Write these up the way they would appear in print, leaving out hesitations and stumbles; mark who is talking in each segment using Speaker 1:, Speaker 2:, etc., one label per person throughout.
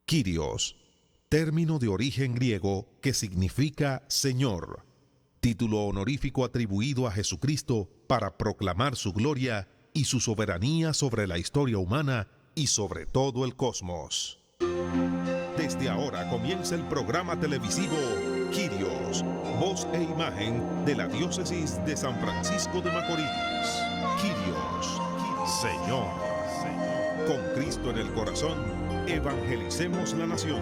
Speaker 1: Kyrios, término de origen griego que significa Señor, título honorífico atribuido a Jesucristo para proclamar su gloria y su soberanía sobre la historia humana y sobre todo el cosmos. Desde ahora comienza el programa televisivo Kyrios, voz e imagen de la diócesis de San Francisco de Macorís. Kyrios, Señor. Con Cristo en el corazón, evangelicemos la nación.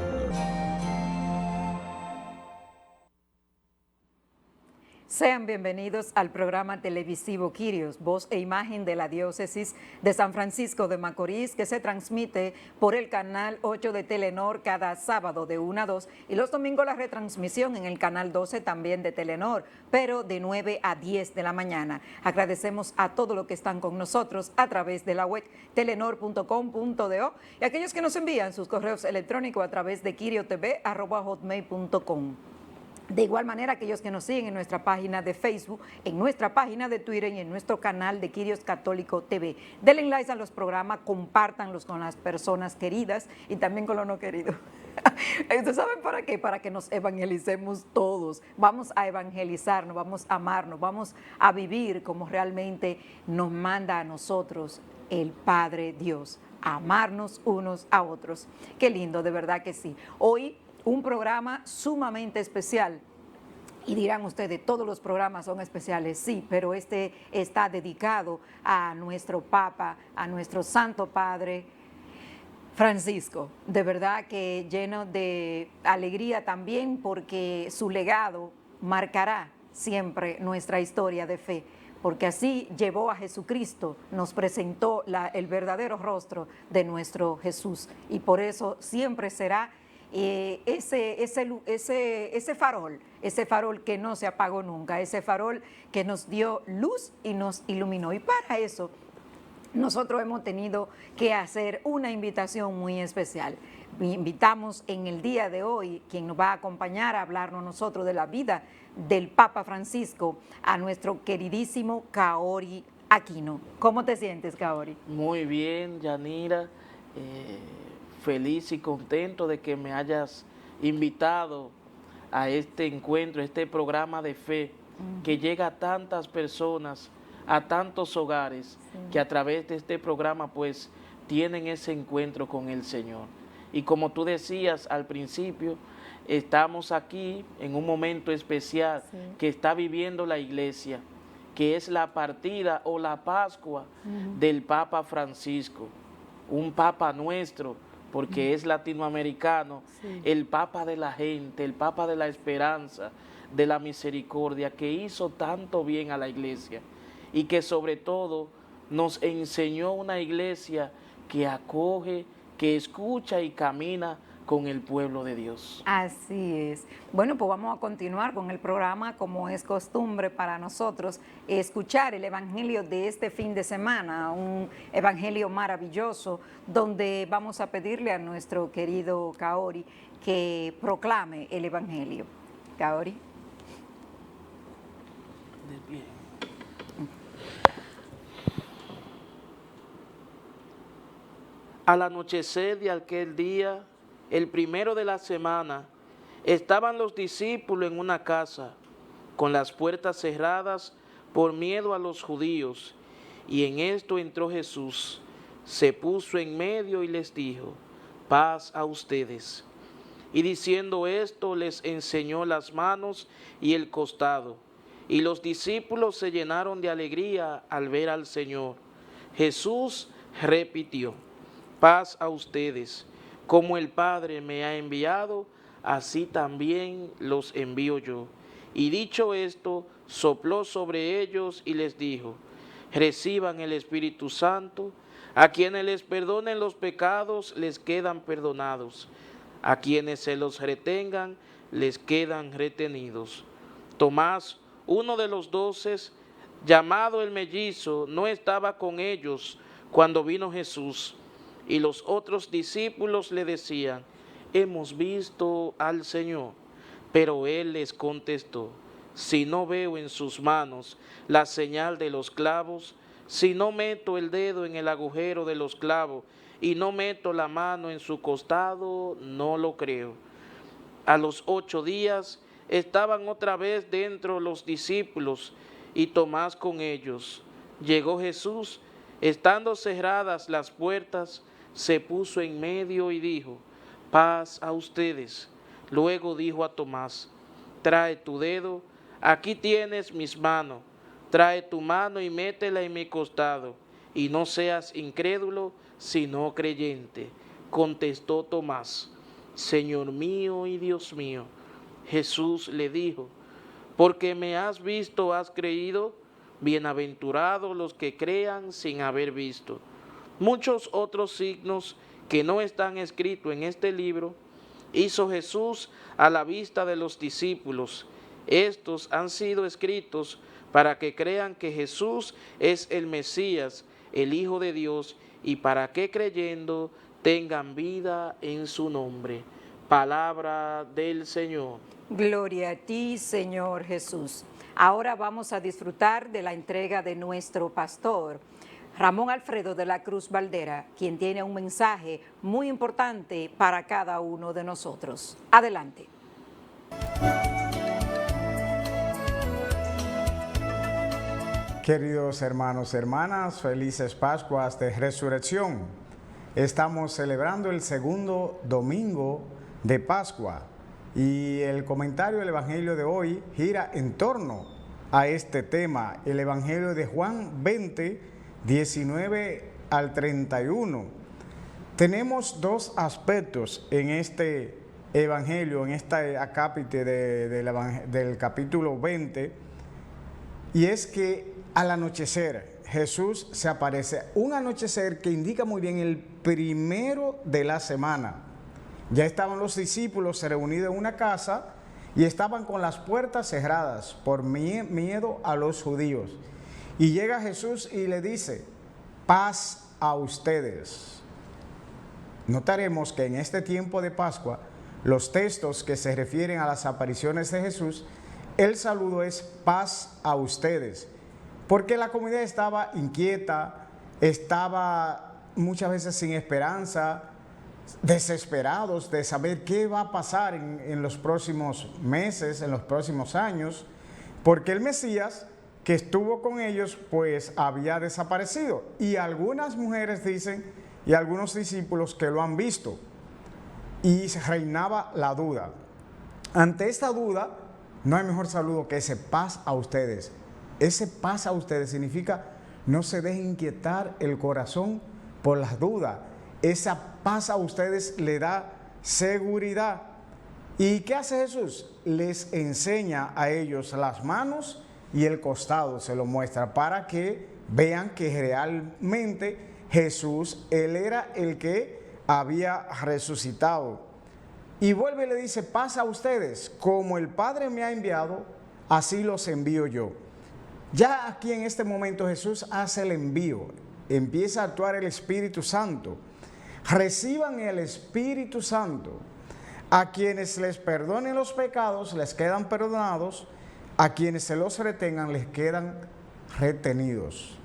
Speaker 2: Sean bienvenidos al programa televisivo Kyrios, voz e imagen de la diócesis de San Francisco de Macorís, que se transmite por el canal 8 de Telenor cada sábado de 1 a 2 y los domingos la retransmisión en el canal 12 también de Telenor, pero de 9 a 10 de la mañana. Agradecemos a todos los que están con nosotros a través de la web telenor.com.do y a aquellos que nos envían sus correos electrónicos a través de kyriotv@hotmail.com. De igual manera, aquellos que nos siguen en nuestra página de Facebook, en nuestra página de Twitter y en nuestro canal de Kyrios Católico TV. Denle like a los programas, compártanlos con las personas queridas y también con los no queridos. ¿Ustedes saben para qué? Para que nos evangelicemos todos. Vamos a evangelizarnos, vamos a amarnos, vamos a vivir como realmente nos manda a nosotros el Padre Dios, a amarnos unos a otros. Qué lindo, de verdad que sí. Hoy un programa sumamente especial. Y dirán ustedes, todos los programas son especiales, sí, pero este está dedicado a nuestro Papa, a nuestro Santo Padre Francisco. De verdad que lleno de alegría también, porque su legado marcará siempre nuestra historia de fe, porque así llevó a Jesucristo, nos presentó el verdadero rostro de nuestro Jesús, y por eso siempre será ese farol que no se apagó nunca, ese farol que nos dio luz y nos iluminó. Y para eso nosotros hemos tenido que hacer una invitación muy especial. Invitamos en el día de hoy, quien nos va a acompañar a hablarnos nosotros de la vida del Papa Francisco, a nuestro queridísimo Kaori Aquino. ¿Cómo te sientes, Kaori?
Speaker 3: Muy bien, Yanira. Feliz y contento de que me hayas invitado a este encuentro, a este programa de fe que llega a tantas personas, a tantos hogares, que a través de este programa pues tienen ese encuentro con el Señor. Y como tú decías al principio, estamos aquí en un momento especial que está viviendo la Iglesia, que es la partida o la Pascua del Papa Francisco, un Papa nuestro, porque es latinoamericano, el Papa de la gente, el Papa de la esperanza, de la misericordia, que hizo tanto bien a la Iglesia y que sobre todo nos enseñó una Iglesia que acoge, que escucha y camina con el pueblo de Dios.
Speaker 2: Así es. Bueno, pues vamos a continuar con el programa, como es costumbre para nosotros, escuchar el evangelio de este fin de semana, un evangelio maravilloso, donde vamos a pedirle a nuestro querido Kaori que proclame el evangelio. Kaori.
Speaker 3: Bien. Al anochecer de aquel día, el primero de la semana, estaban los discípulos en una casa, con las puertas cerradas por miedo a los judíos, y en esto entró Jesús, se puso en medio y les dijo: paz a ustedes. Y diciendo esto, les enseñó las manos y el costado, y los discípulos se llenaron de alegría al ver al Señor. Jesús repitió: paz a ustedes. Como el Padre me ha enviado, así también los envío yo. Y dicho esto, sopló sobre ellos y les dijo: reciban el Espíritu Santo. A quienes les perdonen los pecados, les quedan perdonados. A quienes se los retengan, les quedan retenidos. Tomás, uno de los 12, llamado el mellizo, no estaba con ellos cuando vino Jesús. Y los otros discípulos le decían: hemos visto al Señor. Pero él les contestó: si no veo en sus manos la señal de los clavos, si no meto el dedo en el agujero de los clavos y no meto la mano en su costado, no lo creo. A los 8 días estaban otra vez dentro los discípulos y Tomás con ellos. Llegó Jesús, estando cerradas las puertas, se puso en medio y dijo: paz a ustedes. Luego dijo a Tomás: trae tu dedo, aquí tienes mis manos, trae tu mano y métela en mi costado, y no seas incrédulo, sino creyente. Contestó Tomás: Señor mío y Dios mío. Jesús le dijo: porque me has visto, has creído. Bienaventurados los que crean sin haber visto. Muchos otros signos que no están escritos en este libro hizo Jesús a la vista de los discípulos. Estos han sido escritos para que crean que Jesús es el Mesías, el Hijo de Dios, y para que creyendo tengan vida en su nombre. Palabra del Señor.
Speaker 2: Gloria a ti, Señor Jesús. Ahora vamos a disfrutar de la entrega de nuestro pastor, Ramón Alfredo de la Cruz Valdera, quien tiene un mensaje muy importante para cada uno de nosotros. Adelante.
Speaker 4: Queridos hermanos y hermanas, felices Pascuas de Resurrección. Estamos celebrando el segundo domingo de Pascua y el comentario del Evangelio de hoy gira en torno a este tema, el Evangelio de Juan 20, 19 al 31. Tenemos dos aspectos en este Evangelio, en este acápite del capítulo 20, y es que al anochecer Jesús se aparece, un anochecer que indica muy bien el primero de la semana. Ya estaban los discípulos reunidos en una casa y estaban con las puertas cerradas por miedo a los judíos. Y llega Jesús y le dice: paz a ustedes. Notaremos que en este tiempo de Pascua, los textos que se refieren a las apariciones de Jesús, el saludo es paz a ustedes, porque la comunidad estaba inquieta, estaba muchas veces sin esperanza, desesperados de saber qué va a pasar en los próximos meses, en los próximos años, porque el Mesías que estuvo con ellos pues había desaparecido, y algunas mujeres dicen y algunos discípulos que lo han visto, y reinaba la duda. Ante esta duda no hay mejor saludo que ese paz a ustedes. Ese paz a ustedes significa no se dejen inquietar el corazón por las dudas. Esa paz a ustedes le da seguridad. ¿Y qué hace Jesús? Les enseña a ellos las manos y el costado, se lo muestra para que vean que realmente Jesús, Él era el que había resucitado. Y vuelve y le dice: paz a ustedes, como el Padre me ha enviado, así los envío yo. Ya aquí en este momento Jesús hace el envío, empieza a actuar el Espíritu Santo. Reciban el Espíritu Santo. A quienes les perdonen los pecados les quedan perdonados, a quienes se los retengan les quedan retenidos.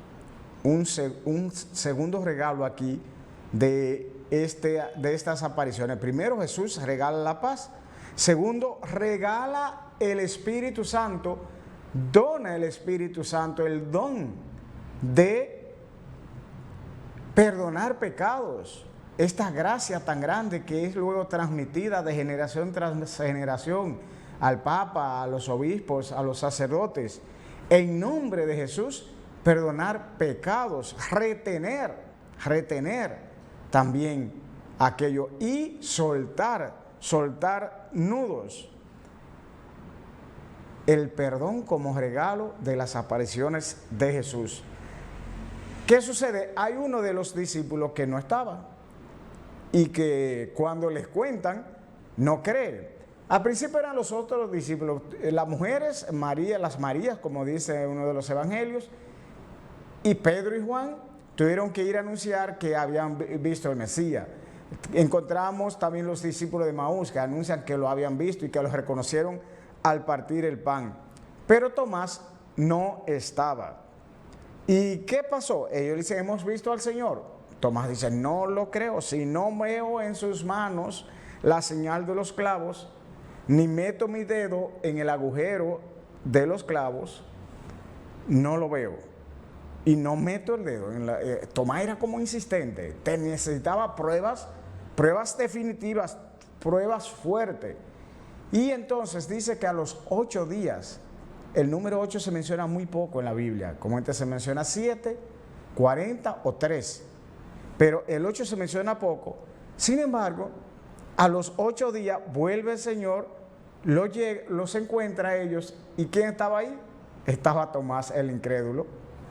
Speaker 4: Un segundo regalo aquí de estas apariciones. Primero, Jesús regala la paz. Segundo, regala el Espíritu Santo, dona el Espíritu Santo el don de perdonar pecados. Esta gracia tan grande que es luego transmitida de generación tras generación al Papa, a los obispos, a los sacerdotes. En nombre de Jesús, perdonar pecados, retener también aquello y soltar nudos. El perdón como regalo de las apariciones de Jesús. ¿Qué sucede? Hay uno de los discípulos que no estaba y que cuando les cuentan no cree. Al principio eran los otros discípulos, las mujeres, las Marías, como dice uno de los evangelios, y Pedro y Juan tuvieron que ir a anunciar que habían visto el Mesías. Encontramos también los discípulos de Maús que anuncian que lo habían visto y que lo reconocieron al partir el pan. Pero Tomás no estaba. ¿Y qué pasó? Ellos dicen: hemos visto al Señor. Tomás dice, no lo creo, si no veo en sus manos la señal de los clavos, ni meto mi dedo en el agujero de los clavos, no lo veo. Y no meto el dedo. Tomás era como insistente, te necesitaba pruebas definitivas, pruebas fuertes. Y entonces dice que a los 8 días, el número 8 se menciona muy poco en la Biblia, como este se menciona 7, 40 o 3, pero el 8 se menciona poco. Sin embargo, a los 8 días vuelve el Señor, los encuentra a ellos, ¿y quién estaba ahí? Estaba Tomás el incrédulo,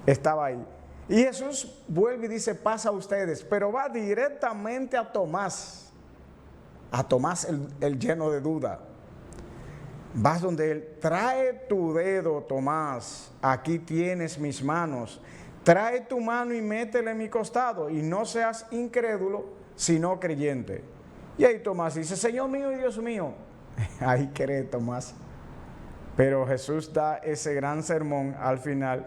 Speaker 4: estaba ahí. Y Jesús vuelve y dice, pasa a ustedes, pero va directamente a Tomás el lleno de duda. Vas donde él, trae tu dedo, Tomás, aquí tienes mis manos, trae tu mano y métele en mi costado, y no seas incrédulo, sino creyente. Y ahí Tomás dice, Señor mío y Dios mío. Ahí cree Tomás. Pero Jesús da ese gran sermón al final,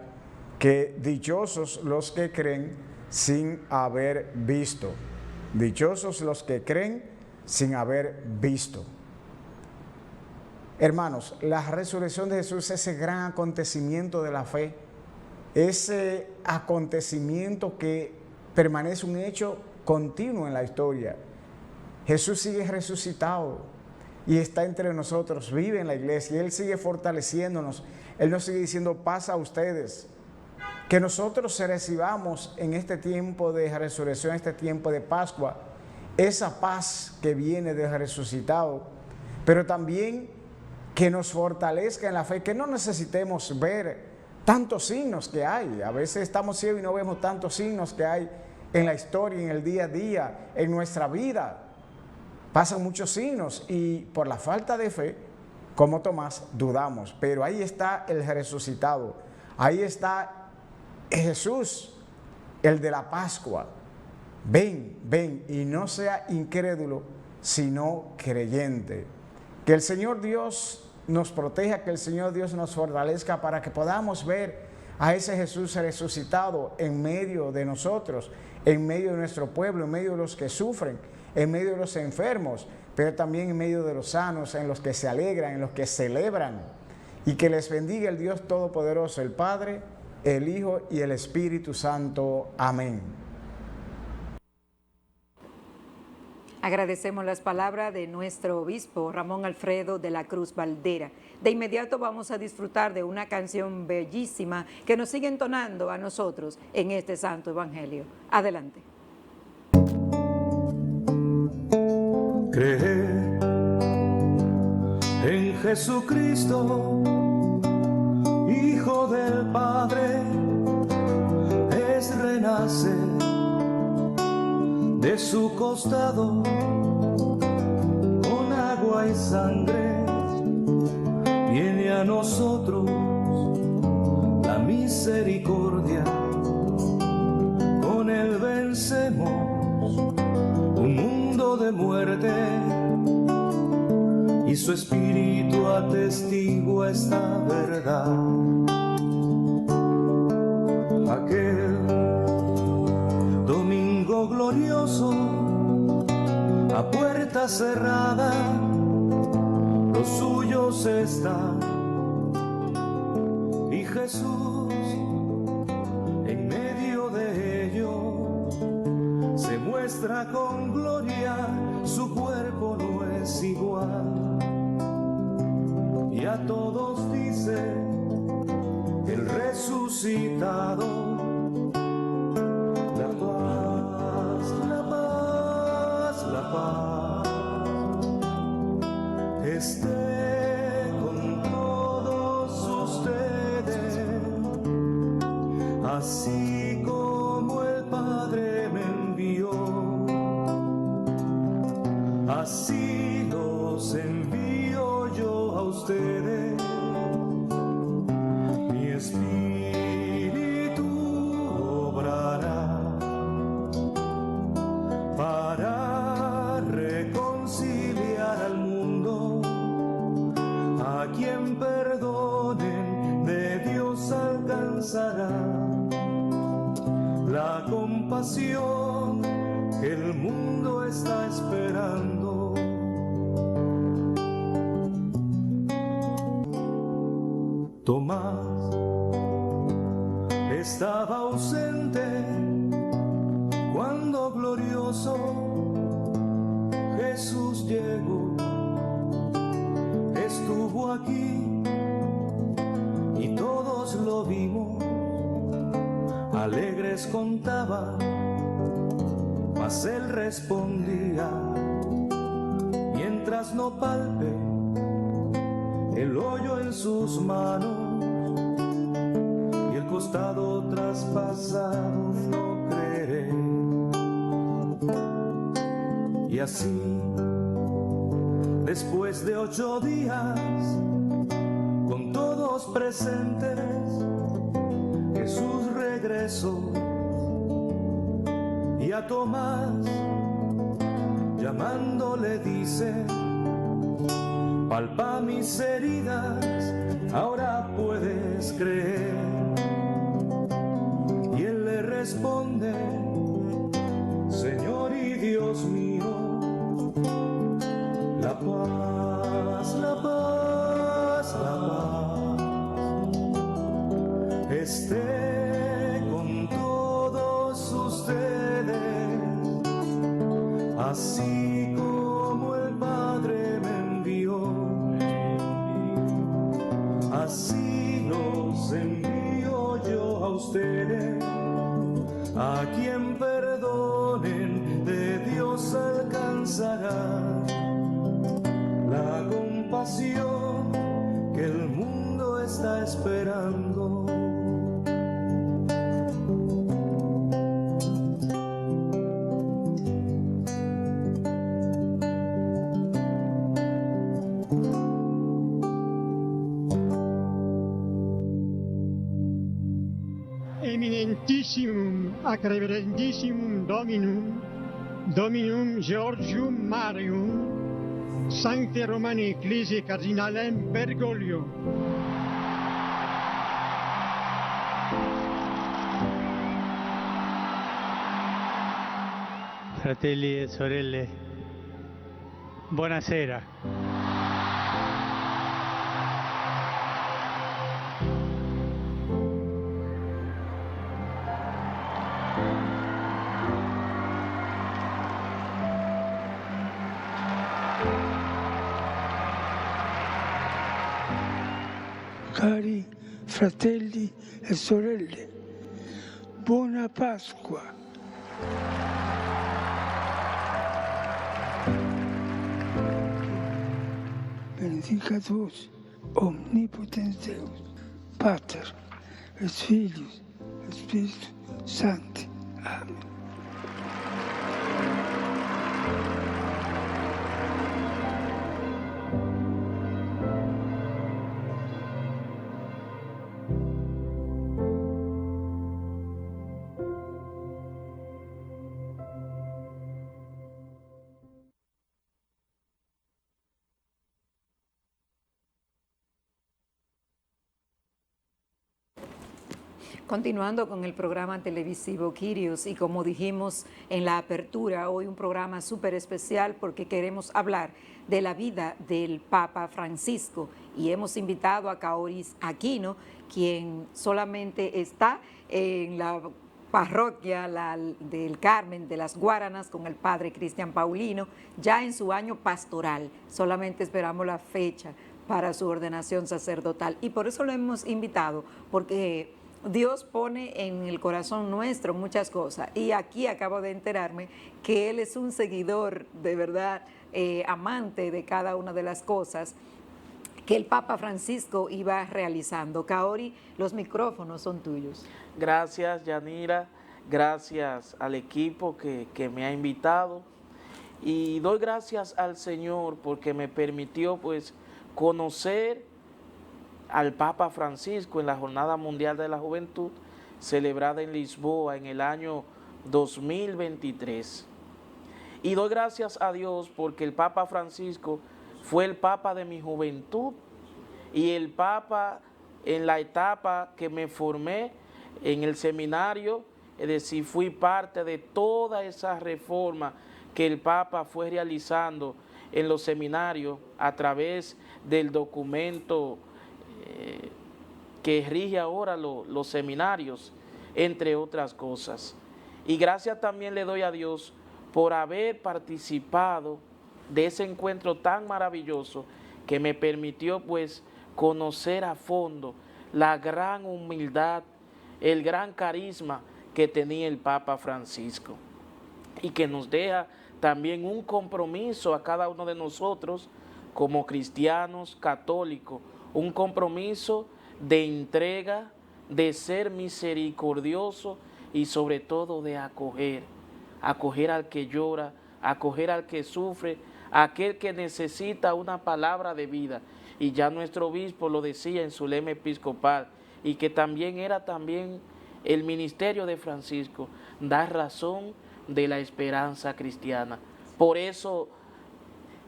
Speaker 4: que dichosos los que creen sin haber visto. Dichosos los que creen sin haber visto. Hermanos, la resurrección de Jesús, ese gran acontecimiento de la fe, ese acontecimiento que permanece un hecho continuo en la historia. Jesús sigue resucitado y está entre nosotros, vive en la iglesia, y Él sigue fortaleciéndonos. Él nos sigue diciendo, pasa a ustedes. Que nosotros recibamos en este tiempo de resurrección, este tiempo de Pascua, esa paz que viene del resucitado, pero también que nos fortalezca en la fe, que no necesitemos ver tantos signos que hay. A veces estamos ciegos y no vemos tantos signos que hay en la historia, en el día a día, en nuestra vida. Pasan muchos signos y por la falta de fe, como Tomás, dudamos. Pero ahí está el resucitado, ahí está Jesús, el de la Pascua. Ven, ven, y no sea incrédulo, sino creyente. Que el Señor Dios nos proteja, que el Señor Dios nos fortalezca para que podamos ver a ese Jesús resucitado en medio de nosotros, en medio de nuestro pueblo, en medio de los que sufren, en medio de los enfermos, pero también en medio de los sanos, en los que se alegran, en los que celebran. Y que les bendiga el Dios Todopoderoso, el Padre, el Hijo y el Espíritu Santo. Amén.
Speaker 2: Agradecemos las palabras de nuestro obispo Ramón Alfredo de la Cruz Valdera. De inmediato vamos a disfrutar de una canción bellísima que nos sigue entonando a nosotros en este Santo Evangelio. Adelante.
Speaker 5: Creer en Jesucristo, Hijo del Padre, es renacer de su costado con agua y sangre. Viene a nosotros la misericordia, con él vencemos un mundo de muerte, y su espíritu atestigua esta verdad. Aquel domingo glorioso, a puerta cerrada, los suyos están, y Jesús en medio de ellos se muestra con gloria, su cuerpo no es igual, y a todos dice el resucitado: la paz, la paz, la paz esté con todos ustedes, así como el Padre me envió, así los envío yo a ustedes. Mi espíritu obrará para reconciliar al mundo. A quien perdonen, de Dios alcanzará la compasión compasión que el mundo está esperando. Tomás estaba ausente cuando glorioso Jesús llegó. Estuvo aquí y todos lo vimos, alegres contaban, mas él respondía: mientras no palpe el hoyo en sus manos y el costado traspasado, no creeré. Y así, después de 8 días, con todos presentes, Jesús regresó y a Tomás, llamándole, dice: palpa mis heridas, ahora puedes creer. Y él le responde: Señor y Dios mío, la paz, la paz, la paz esté con todos ustedes, así como el Padre me envió, así los envío yo a ustedes. A quien perdonen, de Dios alcanzará la compasión que el mundo está esperando.
Speaker 6: Eminentissimum ac reverendissimum Dominum Georgium Marium, Sancte Romani Ecclesiae Cardinalem Bergoglio.
Speaker 7: Fratelli e sorelle, buonasera.
Speaker 8: Cari fratelli e sorelle, buona Pasqua. Benedicat vos omnipotens Deus, Pater, et Filius, et Spiritus Sancti. Amen.
Speaker 2: Continuando con el programa televisivo Kyrios, y como dijimos en la apertura, hoy un programa súper especial porque queremos hablar de la vida del Papa Francisco y hemos invitado a Kaoris Aquino, quien solamente está en la parroquia del Carmen de las Guaranas con el padre Cristian Paulino, ya en su año pastoral. Solamente esperamos la fecha para su ordenación sacerdotal y por eso lo hemos invitado, porque Dios pone en el corazón nuestro muchas cosas y aquí acabo de enterarme que Él es un seguidor de verdad, amante de cada una de las cosas que el Papa Francisco iba realizando. Kaori, los micrófonos son tuyos.
Speaker 3: Gracias, Yanira, gracias al equipo que me ha invitado y doy gracias al Señor porque me permitió pues conocer al Papa Francisco en la Jornada Mundial de la Juventud celebrada en Lisboa en el año 2023. Y doy gracias a Dios porque el Papa Francisco fue el Papa de mi juventud y el Papa en la etapa que me formé en el seminario es decir, fui parte de toda esa reforma que el Papa fue realizando en los seminarios a través del documento que rige ahora los seminarios, entre otras cosas. Y gracias también le doy a Dios por haber participado de ese encuentro tan maravilloso que me permitió pues conocer a fondo la gran humildad, el gran carisma que tenía el Papa Francisco, y que nos deja también un compromiso a cada uno de nosotros como cristianos católicos, un compromiso de entrega, de ser misericordioso y sobre todo de acoger al que llora, acoger al que sufre, aquel que necesita una palabra de vida. Y ya nuestro obispo lo decía en su lema episcopal, y que también era el ministerio de Francisco, dar razón de la esperanza cristiana. Por eso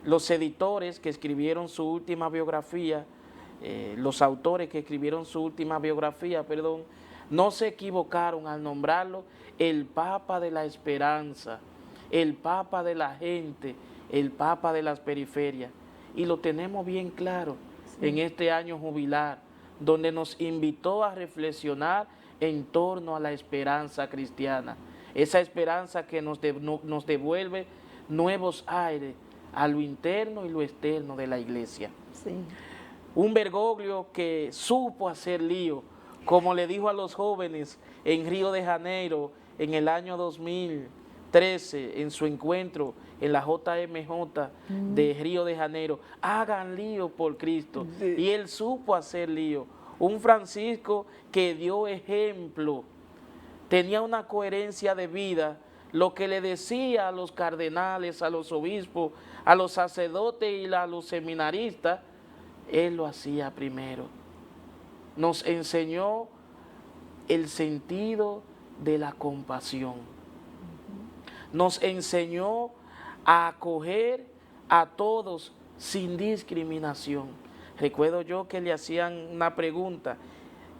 Speaker 3: los editores que escribieron su última biografía, los autores que escribieron su última biografía, no se equivocaron al nombrarlo el Papa de la esperanza, el Papa de la gente, el Papa de las periferias. Y lo tenemos bien claro en este año jubilar, donde nos invitó a reflexionar en torno a la esperanza cristiana, esa esperanza que nos devuelve nuevos aires a lo interno y lo externo de la iglesia.
Speaker 2: Sí.
Speaker 3: Un Bergoglio que supo hacer lío, como le dijo a los jóvenes en Río de Janeiro en el año 2013, en su encuentro en la JMJ de Río de Janeiro: hagan lío por Cristo. Sí. Y él supo hacer lío. Un Francisco que dio ejemplo, tenía una coherencia de vida. Lo que le decía a los cardenales, a los obispos, a los sacerdotes y a los seminaristas, él lo hacía primero. Nos enseñó el sentido de la compasión. Nos enseñó a acoger a todos sin discriminación. Recuerdo yo que le hacían una pregunta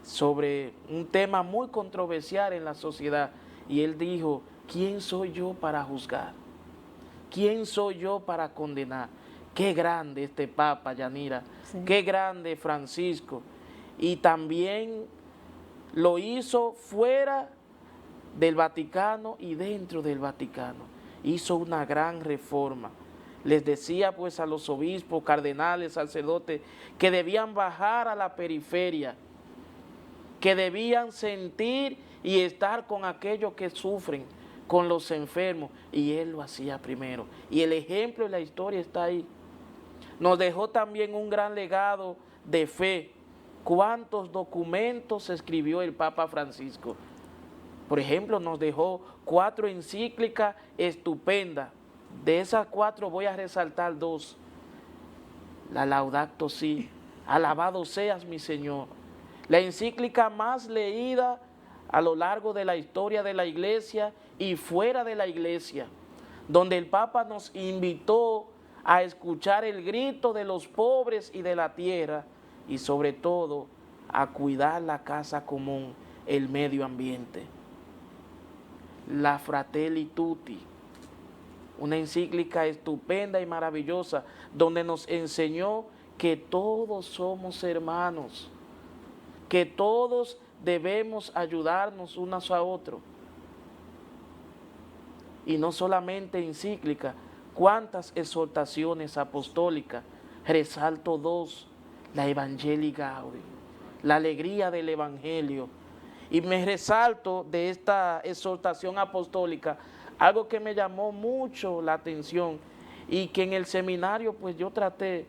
Speaker 3: sobre un tema muy controversial en la sociedad, y él dijo: ¿quién soy yo para juzgar? ¿Quién soy yo para condenar? Qué grande este Papa, Yanira, sí. Qué grande Francisco. Y también lo hizo fuera del Vaticano y dentro del Vaticano. Hizo una gran reforma. Les decía pues a los obispos, cardenales, sacerdotes, que debían bajar a la periferia, que debían sentir y estar con aquellos que sufren, con los enfermos, y él lo hacía primero. Y el ejemplo y la historia está ahí. Nos dejó también un gran legado de fe. ¿Cuántos documentos escribió el Papa Francisco? Por ejemplo, nos dejó 4 encíclicas estupendas. De esas 4 voy a resaltar 2. La Laudato Si, alabado seas mi Señor. La encíclica más leída a lo largo de la historia de la iglesia y fuera de la iglesia, donde el Papa nos invitó a escuchar el grito de los pobres y de la tierra, y sobre todo a cuidar la casa común, el medio ambiente. La Fratelli Tutti, una encíclica estupenda y maravillosa, donde nos enseñó que todos somos hermanos, que todos debemos ayudarnos unos a otros. Y no solamente encíclica, cuántas exhortaciones apostólicas. Resalto 2, la Evangelii Gaudium, la alegría del Evangelio. Y me resalto de esta exhortación apostólica algo que me llamó mucho la atención, y que en el seminario pues yo traté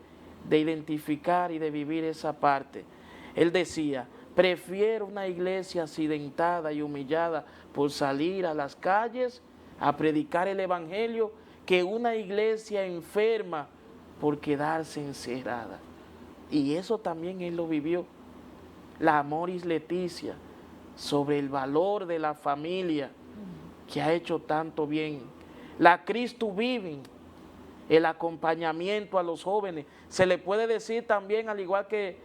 Speaker 3: de identificar y de vivir esa parte. Él decía: prefiero una iglesia accidentada y humillada por salir a las calles a predicar el Evangelio, que una iglesia enferma por quedarse encerrada. Y eso también él lo vivió. La Amoris Laetitia, sobre el valor de la familia, que ha hecho tanto bien. La Christus Vivit, el acompañamiento a los jóvenes. Se le puede decir también, al igual que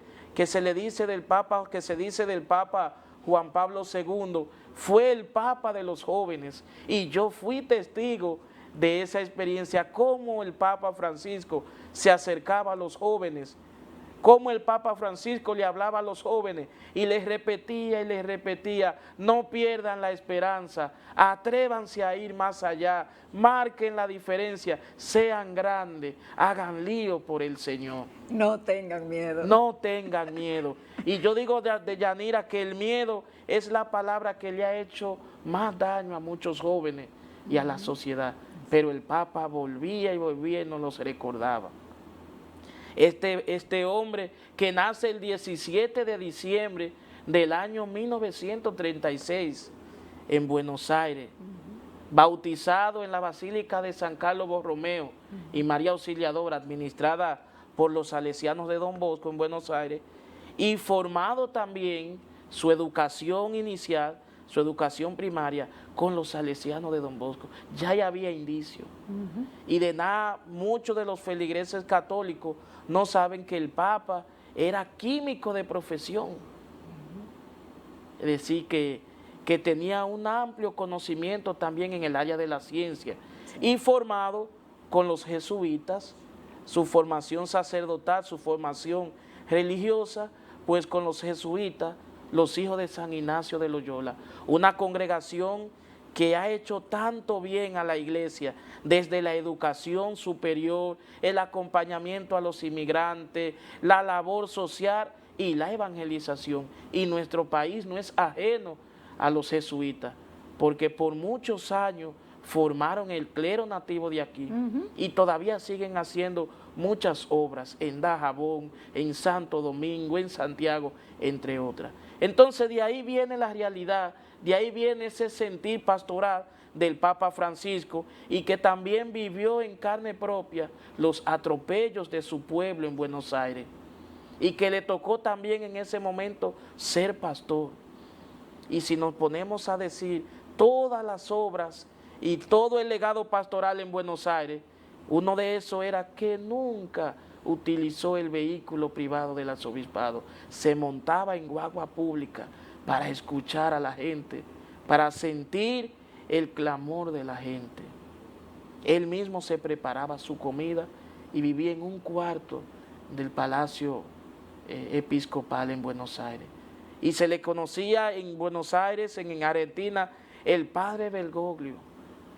Speaker 3: se le dice del Papa, que se dice del Papa Juan Pablo II, fue el Papa de los jóvenes, y yo fui testigo de esa experiencia, cómo el Papa Francisco se acercaba a los jóvenes, cómo el Papa Francisco le hablaba a los jóvenes y les repetía, no pierdan la esperanza, atrévanse a ir más allá, marquen la diferencia, sean grandes, hagan lío por el Señor.
Speaker 2: No tengan miedo.
Speaker 3: No tengan miedo. Y yo digo de Yanira que el miedo es la palabra que le ha hecho más daño a muchos jóvenes y a la sociedad. Pero el Papa volvía y volvía y nos los recordaba. Este hombre que nace el 17 de diciembre del año 1936 en Buenos Aires, bautizado en la Basílica de San Carlos Borromeo y María Auxiliadora, administrada por los salesianos de Don Bosco en Buenos Aires, y formado también su educación inicial, su educación primaria con los salesianos de Don Bosco. Ya había indicios. Y de nada, muchos de los feligreses católicos no saben que el Papa era químico de profesión. Es decir, que tenía un amplio conocimiento también en el área de la ciencia. Y formado con los jesuitas, su formación sacerdotal, su formación religiosa, pues con los jesuitas, los hijos de San Ignacio de Loyola, una congregación que ha hecho tanto bien a la iglesia, desde la educación superior, el acompañamiento a los inmigrantes, la labor social y la evangelización. Y nuestro país no es ajeno a los jesuitas, porque por muchos años formaron el clero nativo de aquí y todavía siguen haciendo muchas obras en Dajabón, en Santo Domingo, en Santiago, entre otras. Entonces de ahí viene la realidad, de ahí viene ese sentir pastoral del Papa Francisco, y que también vivió en carne propia los atropellos de su pueblo en Buenos Aires, y que le tocó también en ese momento ser pastor. Y si nos ponemos a decir todas las obras y todo el legado pastoral en Buenos Aires, uno de esos era que nunca utilizó el vehículo privado del arzobispado, se montaba en guagua pública para escuchar a la gente, para sentir el clamor de la gente. Él mismo se preparaba su comida y vivía en un cuarto del Palacio Episcopal en Buenos Aires. Y se le conocía en Buenos Aires, en Argentina, el Padre Bergoglio,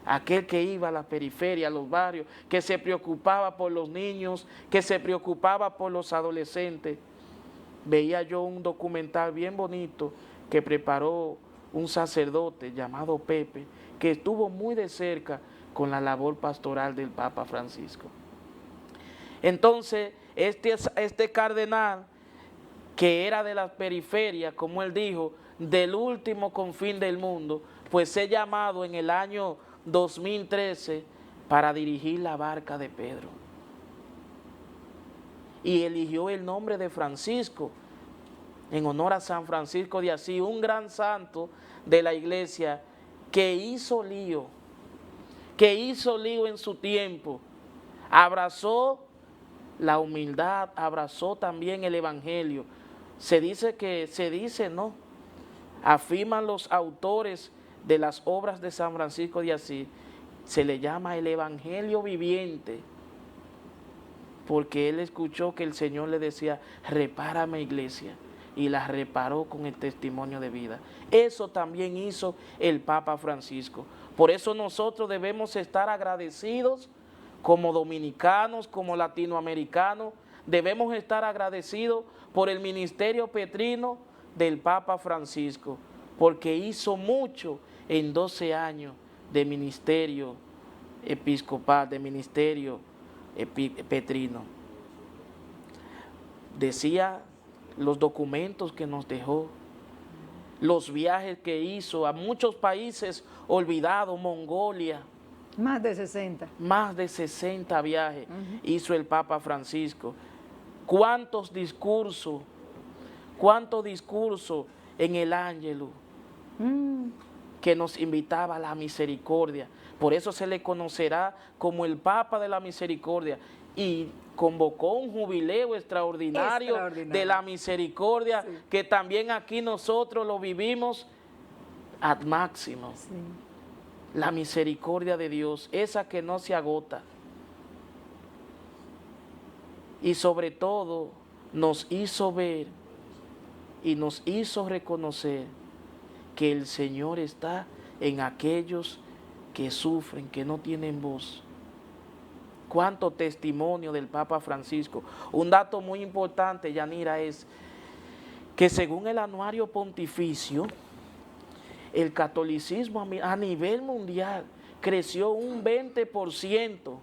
Speaker 3: aquel que iba a la periferia, a los barrios, que se preocupaba por los niños, que se preocupaba por los adolescentes. Veía yo un documental bien bonito que preparó un sacerdote llamado Pepe, que estuvo muy de cerca con la labor pastoral del Papa Francisco. Entonces, este cardenal, que era de las periferias, como él dijo, del último confín del mundo, pues es llamado en el año 2013 para dirigir la barca de Pedro. Y eligió el nombre de Francisco en honor a San Francisco de Asís, un gran santo de la iglesia que hizo lío en su tiempo, abrazó la humildad, abrazó también el evangelio. Afirman los autores de las obras de San Francisco de Asís, se le llama el evangelio viviente, porque él escuchó que el Señor le decía, repárame iglesia, y la reparó con el testimonio de vida. Eso también hizo el Papa Francisco. Por eso nosotros debemos estar agradecidos como dominicanos, como latinoamericanos, debemos estar agradecidos por el ministerio petrino del Papa Francisco, porque hizo mucho en 12 años de ministerio episcopal, de ministerio petrino. Decía los documentos que nos dejó, los viajes que hizo a muchos países olvidados, Mongolia.
Speaker 2: Más de 60.
Speaker 3: Más de 60 viajes hizo el Papa Francisco. ¿Cuántos discursos en el Ángelus que nos invitaba a la misericordia? Por eso se le conocerá como el Papa de la Misericordia, y convocó un jubileo extraordinario de la misericordia, sí, que también aquí nosotros lo vivimos ad máximo.
Speaker 2: Sí.
Speaker 3: La misericordia de Dios, esa que no se agota. Y sobre todo nos hizo ver y nos hizo reconocer que el Señor está en aquellos que sufren, que no tienen voz. Cuánto testimonio del Papa Francisco. Un dato muy importante, Yanira, es que según el anuario pontificio, el catolicismo a nivel mundial creció un 20%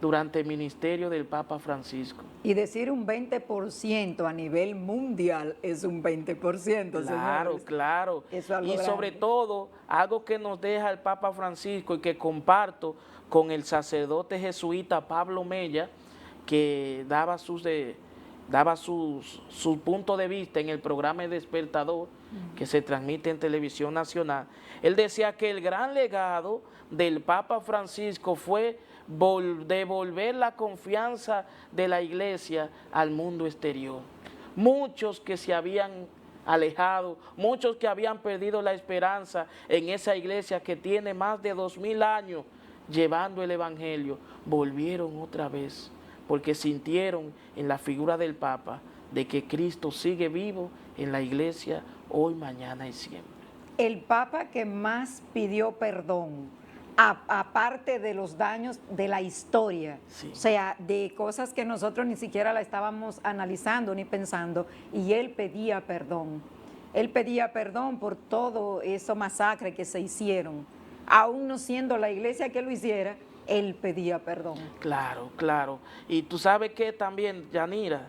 Speaker 3: durante el ministerio del Papa Francisco.
Speaker 2: Y decir un 20% a nivel mundial es un 20%,
Speaker 3: Claro,
Speaker 2: señores.
Speaker 3: claro.
Speaker 2: Eso es algo
Speaker 3: Y sobre
Speaker 2: grande.
Speaker 3: todo, algo que nos deja el Papa Francisco y que comparto con el sacerdote jesuita Pablo Mella, que daba su punto de vista en el programa El Despertador, que se transmite en Televisión Nacional. Él decía que el gran legado del Papa Francisco fue devolver la confianza de la Iglesia al mundo exterior. Muchos que se habían alejado, muchos que habían perdido la esperanza en esa iglesia que tiene más de 2000 años llevando el Evangelio, volvieron otra vez, porque sintieron en la figura del Papa de que Cristo sigue vivo en la iglesia hoy, mañana y siempre.
Speaker 2: El Papa que más pidió perdón, aparte de los daños de la historia,
Speaker 3: Sí.
Speaker 2: o sea, de cosas que nosotros ni siquiera la estábamos analizando ni pensando, y él pedía perdón. Él pedía perdón por todo eso masacre que se hicieron. Aún no siendo la iglesia que lo hiciera, él pedía perdón.
Speaker 3: Claro, claro. Y tú sabes que también, Yanira,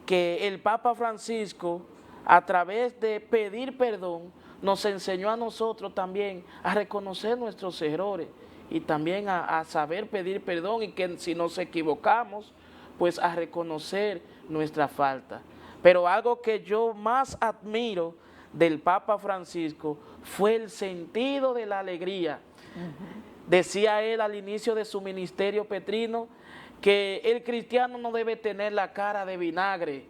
Speaker 3: que el Papa Francisco, a través de pedir perdón, nos enseñó a nosotros también a reconocer nuestros errores y también a saber pedir perdón, y que si nos equivocamos, pues a reconocer nuestra falta. Pero algo que yo más admiro del Papa Francisco fue el sentido de la alegría. Decía él al inicio de su ministerio petrino que el cristiano no debe tener la cara de vinagre,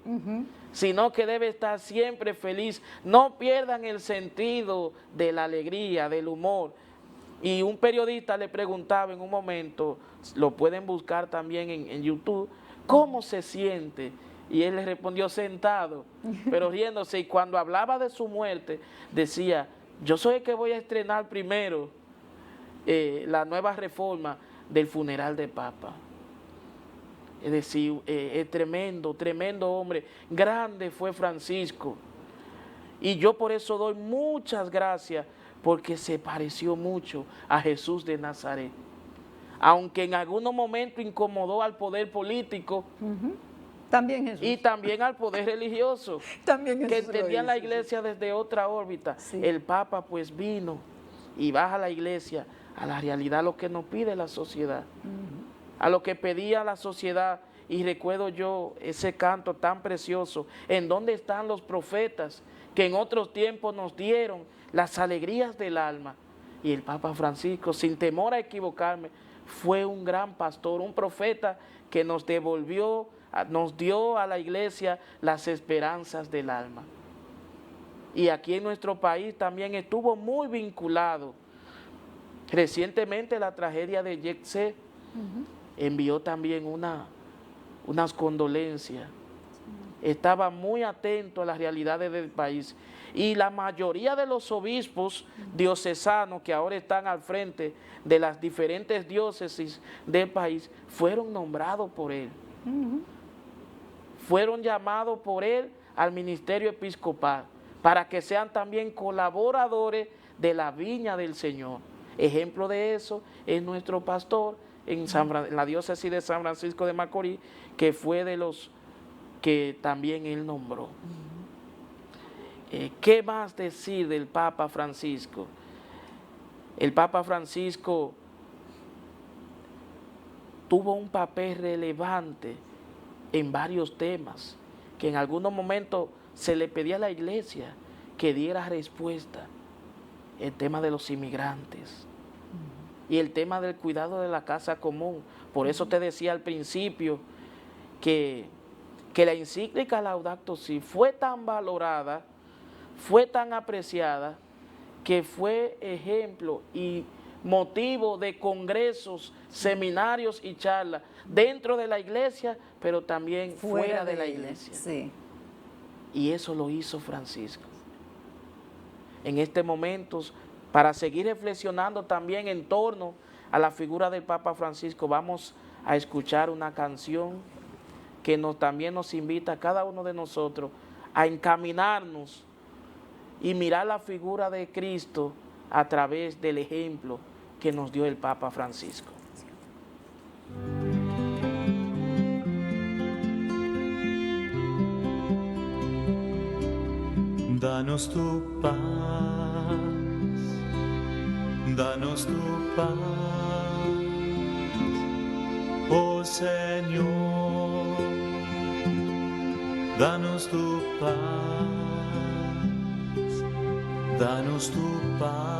Speaker 3: sino que debe estar siempre feliz. No pierdan el sentido de la alegría, del humor. Y un periodista le preguntaba en un momento, lo pueden buscar también en YouTube, ¿cómo se siente? Y él le respondió sentado, pero riéndose. Y cuando hablaba de su muerte, decía, yo soy el que voy a estrenar primero la nueva reforma del funeral del Papa. Es decir, es tremendo, tremendo hombre. Grande fue Francisco. Y yo por eso doy muchas gracias, porque se pareció mucho a Jesús de Nazaret. Aunque en algunos momentos incomodó al poder político,
Speaker 2: También Jesús.
Speaker 3: y también al poder religioso,
Speaker 2: También
Speaker 3: que
Speaker 2: Jesús lo
Speaker 3: entendían la
Speaker 2: hizo,
Speaker 3: iglesia desde otra órbita.
Speaker 2: Sí.
Speaker 3: El Papa pues vino y baja la iglesia a la realidad, a lo que nos pide la sociedad, a lo que pedía la sociedad. Y recuerdo yo ese canto tan precioso, ¿en dónde están los profetas que en otros tiempos nos dieron las alegrías del alma? Y el Papa Francisco, sin temor a equivocarme, fue un gran pastor, un profeta que nos devolvió, nos dio a la iglesia las esperanzas del alma. Y aquí en nuestro país también estuvo muy vinculado. Recientemente la tragedia de Yexé envió también unas condolencias. Estaba muy atento a las realidades del país. Y la mayoría de los obispos diocesanos que ahora están al frente de las diferentes diócesis del país fueron nombrados por él. Fueron llamados por él al ministerio episcopal para que sean también colaboradores de la viña del Señor. Ejemplo de eso es nuestro pastor en la diócesis de San Francisco de Macorís, que fue de los que también él nombró. ¿Qué más decir del Papa Francisco? El Papa Francisco tuvo un papel relevante en varios temas, que en algunos momentos se le pedía a la iglesia que diera respuesta. El tema de los inmigrantes y el tema del cuidado de la casa común. Por eso te decía al principio que la encíclica Laudato Si fue tan valorada, fue tan apreciada, que fue ejemplo y motivo de congresos, seminarios y charlas dentro de la iglesia, pero también fuera de la iglesia.
Speaker 2: Sí.
Speaker 3: Y eso lo hizo Francisco. En este momento, para seguir reflexionando también en torno a la figura del Papa Francisco, vamos a escuchar una canción que también nos invita a cada uno de nosotros a encaminarnos y mirar la figura de Cristo a través del ejemplo que nos dio el Papa Francisco.
Speaker 5: Danos tu paz, danos tu paz, oh Señor, danos tu paz, danos tu paz,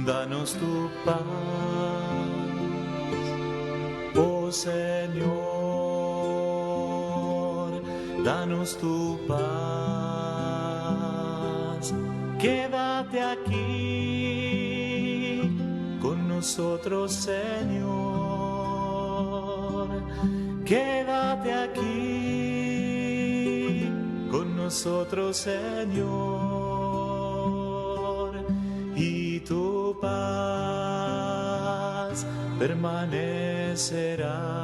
Speaker 5: danos tu paz, oh Señor. Danos tu paz, quédate aquí con nosotros, Señor. Quédate aquí con nosotros, Señor. Y tu paz permanecerá.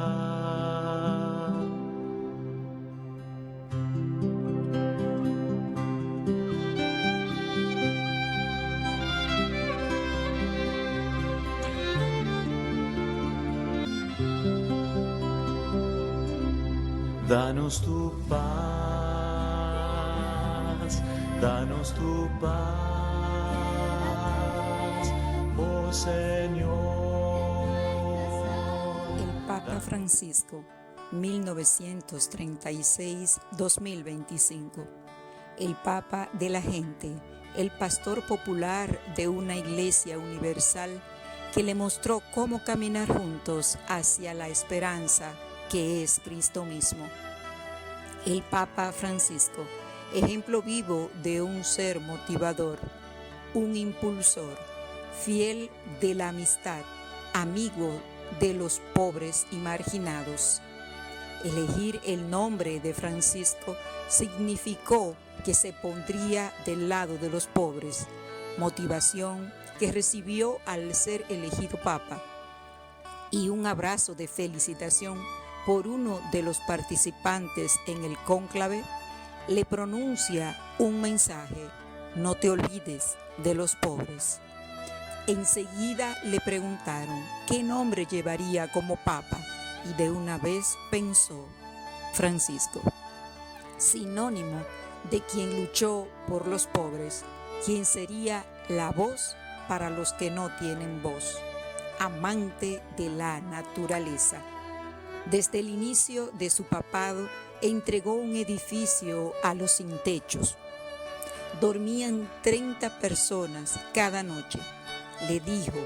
Speaker 5: Danos tu paz, danos tu paz, oh Señor.
Speaker 2: El Papa Francisco, 1936-2025. El Papa de la gente, el pastor popular de una iglesia universal que le mostró cómo caminar juntos hacia la esperanza que es Cristo mismo. El Papa Francisco, ejemplo vivo de un ser motivador, un impulsor, fiel de la amistad, amigo de los pobres y marginados. Elegir el nombre de Francisco significó que se pondría del lado de los pobres, motivación que recibió al ser elegido Papa, y un abrazo de felicitación por uno de los participantes en el cónclave, le pronuncia un mensaje: no te olvides de los pobres. Enseguida le preguntaron qué nombre llevaría como papa y de una vez pensó: Francisco, sinónimo de quien luchó por los pobres, quien sería la voz para los que no tienen voz, amante de la naturaleza. Desde el inicio de su papado entregó un edificio a los sin techos. Dormían 30 personas cada noche. Le dijo: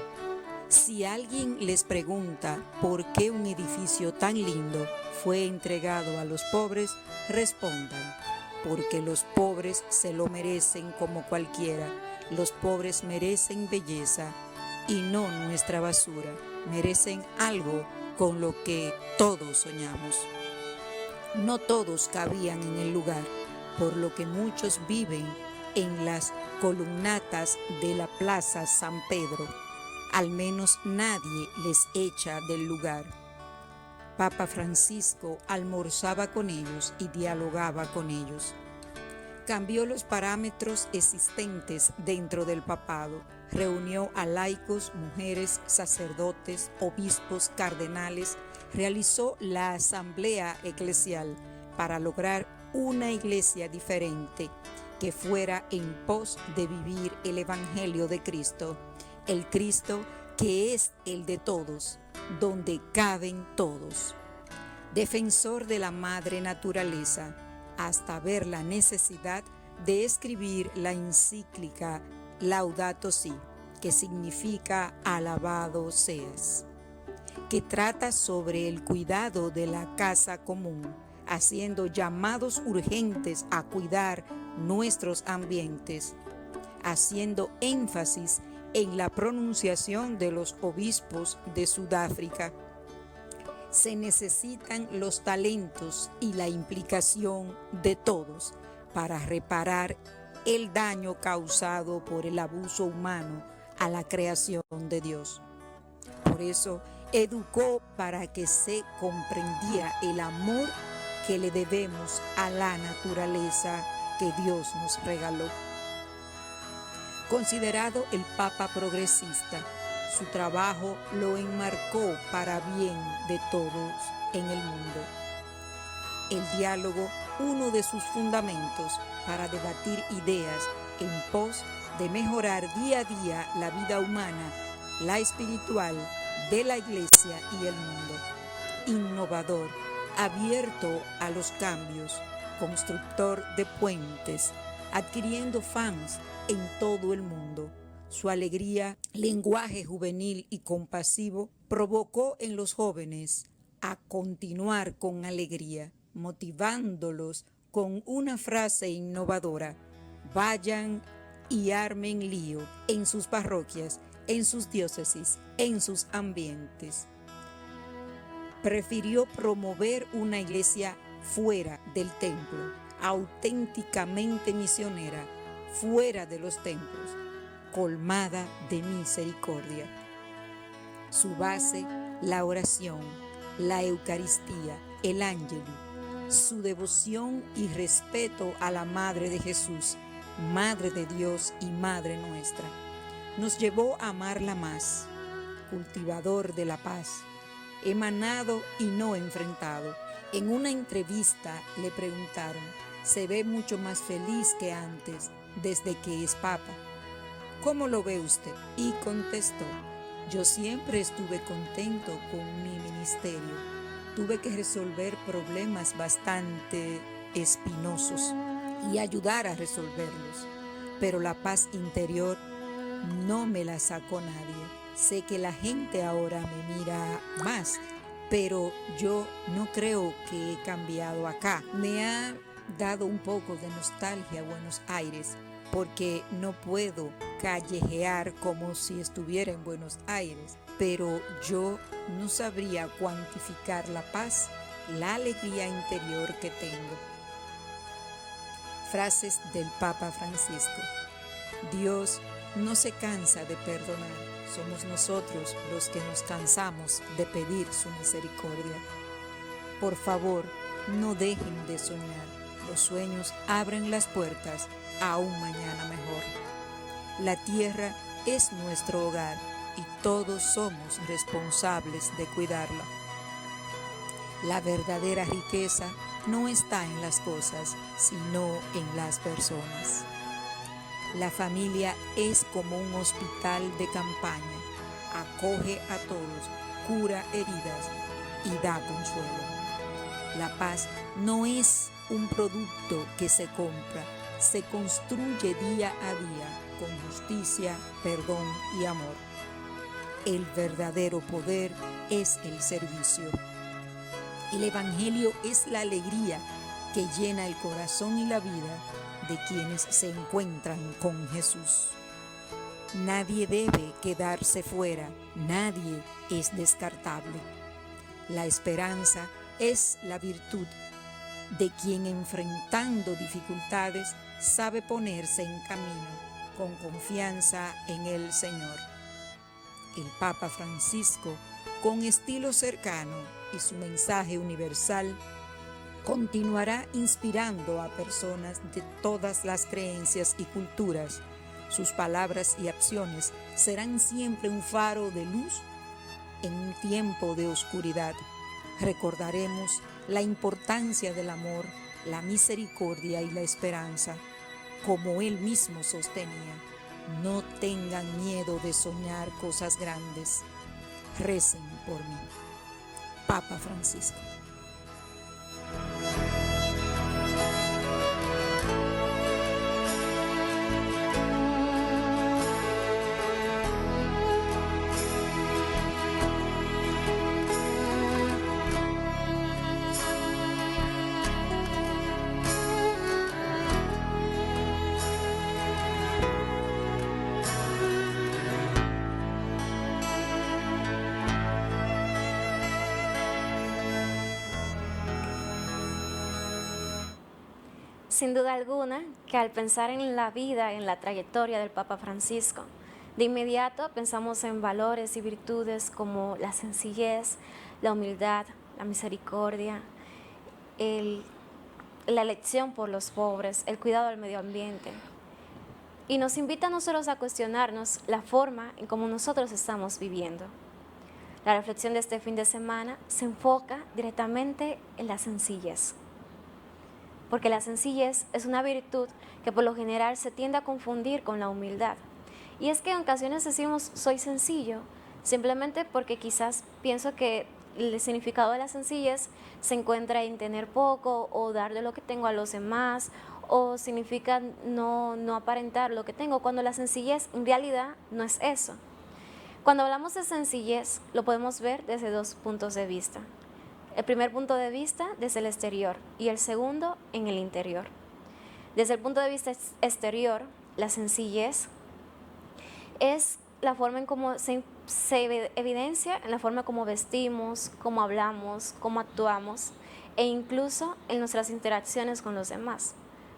Speaker 2: si alguien les pregunta por qué un edificio tan lindo fue entregado a los pobres, respondan: porque los pobres se lo merecen como cualquiera. Los pobres merecen belleza y no nuestra basura. Merecen algo con lo que todos soñamos. No todos cabían en el lugar, por lo que muchos viven en las columnatas de la Plaza San Pedro. Al menos nadie les echa del lugar. Papa Francisco almorzaba con ellos y dialogaba con ellos. Cambió los parámetros existentes dentro del papado. Reunió a laicos, mujeres, sacerdotes, obispos, cardenales. Realizó la asamblea eclesial para lograr una iglesia diferente que fuera en pos de vivir el Evangelio de Cristo, el Cristo que es el de todos, donde caben todos. Defensor de la madre naturaleza, hasta ver la necesidad de escribir la encíclica Laudato Si, que significa alabado seas, que trata sobre el cuidado de la casa común, haciendo llamados urgentes a cuidar nuestros ambientes, haciendo énfasis en la pronunciación de los obispos de Sudáfrica. Se necesitan los talentos y la implicación de todos para reparar el daño causado por el abuso humano a la creación de Dios. Por eso, educó para que se comprendiera el amor que le debemos a la naturaleza que Dios nos regaló. Considerado el Papa progresista, su trabajo lo enmarcó para bien de todos en el mundo. El diálogo, uno de sus fundamentos para debatir ideas en pos de mejorar día a día la vida humana, la espiritual, de la Iglesia y el mundo. Innovador, abierto a los cambios, constructor de puentes, adquiriendo fans en todo el mundo. Su alegría, lenguaje juvenil y compasivo provocó en los jóvenes a continuar con alegría, motivándolos con una frase innovadora: vayan y armen lío en sus parroquias, en sus diócesis, en sus ambientes. Prefirió promover una iglesia fuera del templo, auténticamente misionera, fuera de los templos, colmada de misericordia. Su base, la oración, la Eucaristía, el Ángelus, su devoción y respeto a la Madre de Jesús, Madre de Dios y Madre nuestra, nos llevó a amarla más. Cultivador de la paz, emanado y no enfrentado. En una entrevista le preguntaron: se ve mucho más feliz que antes, desde que es Papa. ¿Cómo lo ve usted? Y contestó: yo siempre estuve contento con mi ministerio. Tuve que resolver problemas bastante espinosos y ayudar a resolverlos, pero la paz interior no me la sacó nadie. Sé que la gente ahora me mira más, pero yo no creo que he cambiado acá. Me ha dado un poco de nostalgia a Buenos Aires, porque no puedo callejear como si estuviera en Buenos Aires, pero yo no sabría cuantificar la paz, la alegría interior que tengo. Frases del Papa Francisco. Dios no se cansa de perdonar, somos nosotros los que nos cansamos de pedir su misericordia. Por favor, no dejen de soñar. Los sueños abren las puertas a un mañana mejor. La tierra es nuestro hogar y todos somos responsables de cuidarla. La verdadera riqueza no está en las cosas, sino en las personas. La familia es como un hospital de campaña, acoge a todos, cura heridas y da consuelo. La paz no es un producto que se compra, se construye día a día con justicia, perdón y amor. El verdadero poder es el servicio. El Evangelio es la alegría que llena el corazón y la vida de quienes se encuentran con Jesús. Nadie debe quedarse fuera, nadie es descartable. La esperanza es la virtud de quien, enfrentando dificultades, sabe ponerse en camino con confianza en el Señor. El Papa Francisco, con estilo cercano y su mensaje universal, continuará inspirando a personas de todas las creencias y culturas. Sus palabras y acciones serán siempre un faro de luz en un tiempo de oscuridad. Recordaremos la importancia del amor, la misericordia y la esperanza. Como él mismo sostenía, no tengan miedo de soñar cosas grandes. Recen por mí. Papa Francisco.
Speaker 9: sin duda alguna que al pensar en la vida, en la trayectoria del Papa Francisco, de inmediato pensamos en valores y virtudes como la sencillez, la humildad, la misericordia, la elección por los pobres, el cuidado del medio ambiente. Y nos invita a nosotros a cuestionarnos la forma en cómo nosotros estamos viviendo. La reflexión de este fin de semana se enfoca directamente en la sencillez, porque la sencillez es una virtud que por lo general se tiende a confundir con la humildad. Y es que en ocasiones decimos soy sencillo, simplemente porque quizás pienso que el significado de la sencillez se encuentra en tener poco o dar de lo que tengo a los demás, o significa no aparentar lo que tengo, cuando la sencillez en realidad no es eso. Cuando hablamos de sencillez, lo podemos ver desde dos puntos de vista. El primer punto de vista desde el exterior y el segundo en el interior. Desde el punto de vista exterior, la sencillez es la forma en cómo se evidencia en la forma como vestimos, cómo hablamos, cómo actuamos e incluso en nuestras interacciones con los demás.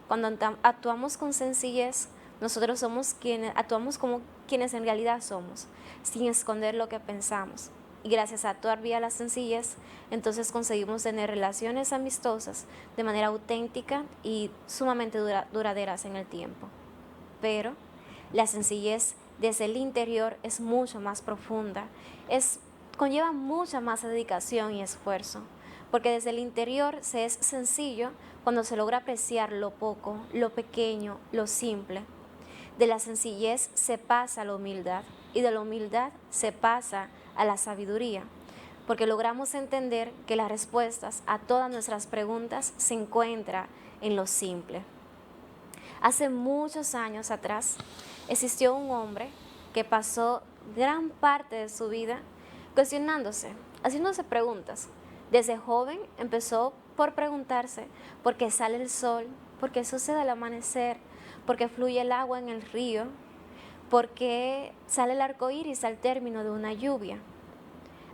Speaker 9: Cuando actuamos con sencillez, nosotros actuamos como quienes en realidad somos, sin esconder lo que pensamos. Y gracias a actuar vía la sencillez, entonces conseguimos tener relaciones amistosas de manera auténtica y sumamente duraderas en el tiempo. Pero la sencillez desde el interior es mucho más profunda, conlleva mucha más dedicación y esfuerzo, porque desde el interior se es sencillo cuando se logra apreciar lo poco, lo pequeño, lo simple. De la sencillez se pasa a la humildad y de la humildad se pasa a la sabiduría, porque logramos entender que las respuestas a todas nuestras preguntas se encuentran en lo simple. Hace muchos años atrás existió un hombre que pasó gran parte de su vida cuestionándose, haciéndose preguntas. Desde joven empezó por preguntarse por qué sale el sol, por qué sucede el amanecer, por qué fluye el agua en el río, por qué sale el arco iris al término de una lluvia.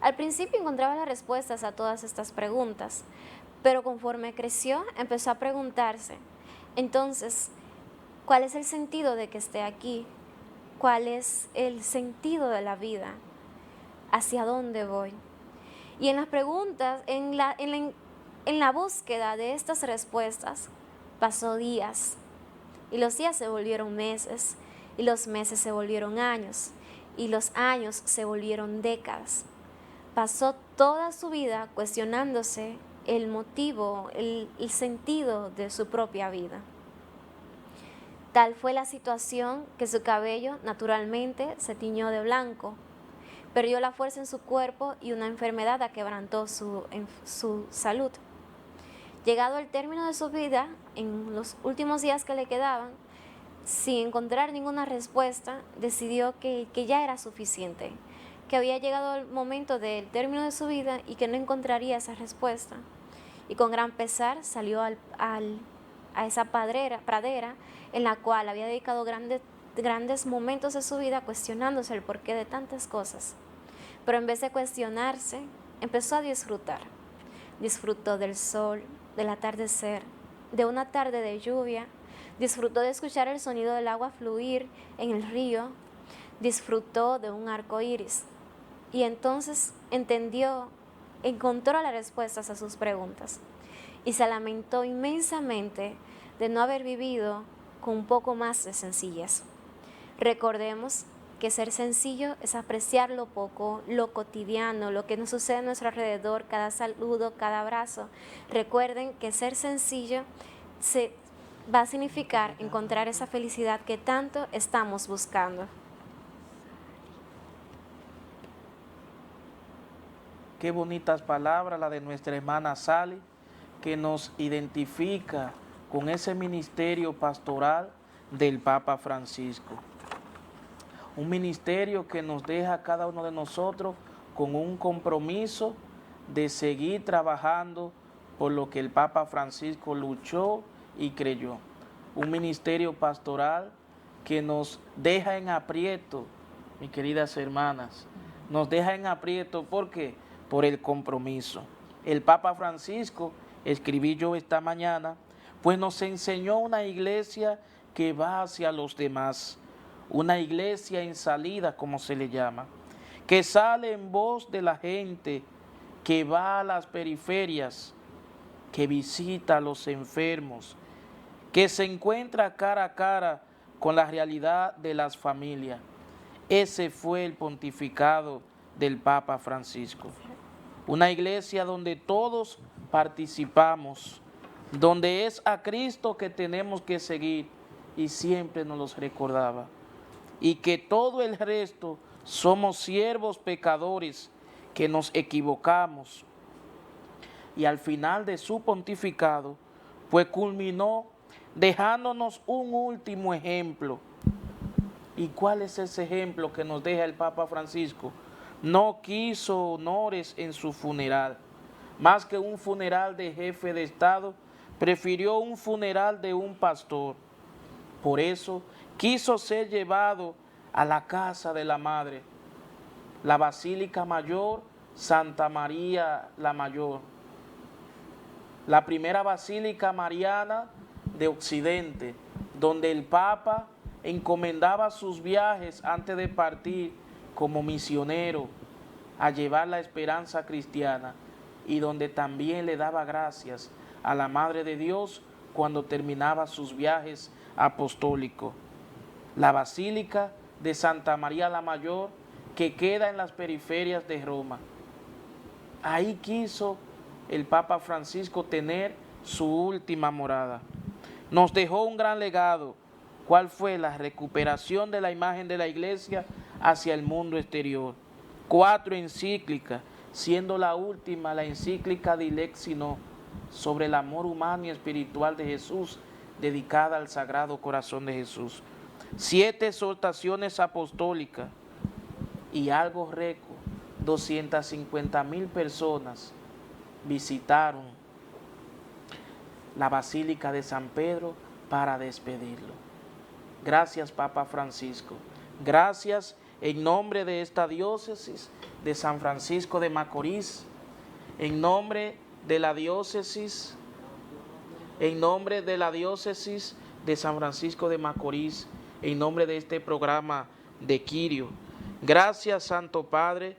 Speaker 9: Al principio encontraba las respuestas a todas estas preguntas, pero conforme creció empezó a preguntarse, entonces, ¿cuál es el sentido de que esté aquí? ¿Cuál es el sentido de la vida? ¿Hacia dónde voy? Y en las preguntas, en la búsqueda de estas respuestas, pasó días. Y los días se volvieron meses, y los meses se volvieron años, y los años se volvieron décadas. Pasó toda su vida cuestionándose el motivo, el sentido de su propia vida. Tal fue la situación que su cabello naturalmente se tiñó de blanco, perdió la fuerza en su cuerpo y una enfermedad aquebrantó su salud. Llegado al término de su vida, en los últimos días que le quedaban, sin encontrar ninguna respuesta, decidió que ya era suficiente, que había llegado el momento del término de su vida y que no encontraría esa respuesta. Y con gran pesar salió a esa pradera en la cual había dedicado grandes momentos de su vida cuestionándose el porqué de tantas cosas. Pero en vez de cuestionarse, empezó a disfrutar. Disfrutó del sol, del atardecer, de una tarde de lluvia, disfrutó de escuchar el sonido del agua fluir en el río, disfrutó de un arco iris. Y entonces encontró las respuestas a sus preguntas y se lamentó inmensamente de no haber vivido con un poco más de sencillez. Recordemos que ser sencillo es apreciar lo poco, lo cotidiano, lo que nos sucede a nuestro alrededor, cada saludo, cada abrazo. Recuerden que ser sencillo va a significar encontrar esa felicidad que tanto estamos buscando.
Speaker 3: Qué bonitas palabras la de nuestra hermana Sally, que nos identifica con ese ministerio pastoral del Papa Francisco. Un ministerio que nos deja a cada uno de nosotros con un compromiso de seguir trabajando por lo que el Papa Francisco luchó y creyó. Un ministerio pastoral que nos deja en aprieto, mis queridas hermanas, nos deja en aprieto, ¿por qué? Por el compromiso. El Papa Francisco, escribí yo esta mañana, pues nos enseñó una iglesia que va hacia los demás, una iglesia en salida, como se le llama, que sale en voz de la gente, que va a las periferias, que visita a los enfermos, que se encuentra cara a cara con la realidad de las familias. Ese fue el pontificado del Papa Francisco. Una iglesia donde todos participamos, donde es a Cristo que tenemos que seguir, y siempre nos los recordaba. Y que todo el resto somos siervos pecadores que nos equivocamos. Y al final de su pontificado, pues culminó dejándonos un último ejemplo. ¿Y cuál es ese ejemplo que nos deja el Papa Francisco? No quiso honores en su funeral. Más que un funeral de jefe de Estado, prefirió un funeral de un pastor. Por eso quiso ser llevado a la casa de la Madre, la Basílica Mayor Santa María la Mayor, la primera basílica mariana de Occidente, donde el Papa encomendaba sus viajes antes de partir como misionero a llevar la esperanza cristiana, y donde también le daba gracias a la Madre de Dios cuando terminaba sus viajes apostólicos. La Basílica de Santa María la Mayor, que queda en las periferias de Roma. Ahí quiso el Papa Francisco tener su última morada. Nos dejó un gran legado. ¿Cuál fue? La recuperación de la imagen de la Iglesia hacia el mundo exterior. 4 encíclicas, siendo la última la encíclica Dilexi No, sobre el amor humano y espiritual de Jesús, dedicada al Sagrado Corazón de Jesús. 7 exhortaciones apostólicas y algo récord, 250,000 personas visitaron la Basílica de San Pedro para despedirlo. Gracias, Papa Francisco. Gracias en nombre de esta diócesis de San Francisco de Macorís, en nombre de la diócesis, de San Francisco de Macorís, en nombre de este programa de Quirio. Gracias, Santo Padre,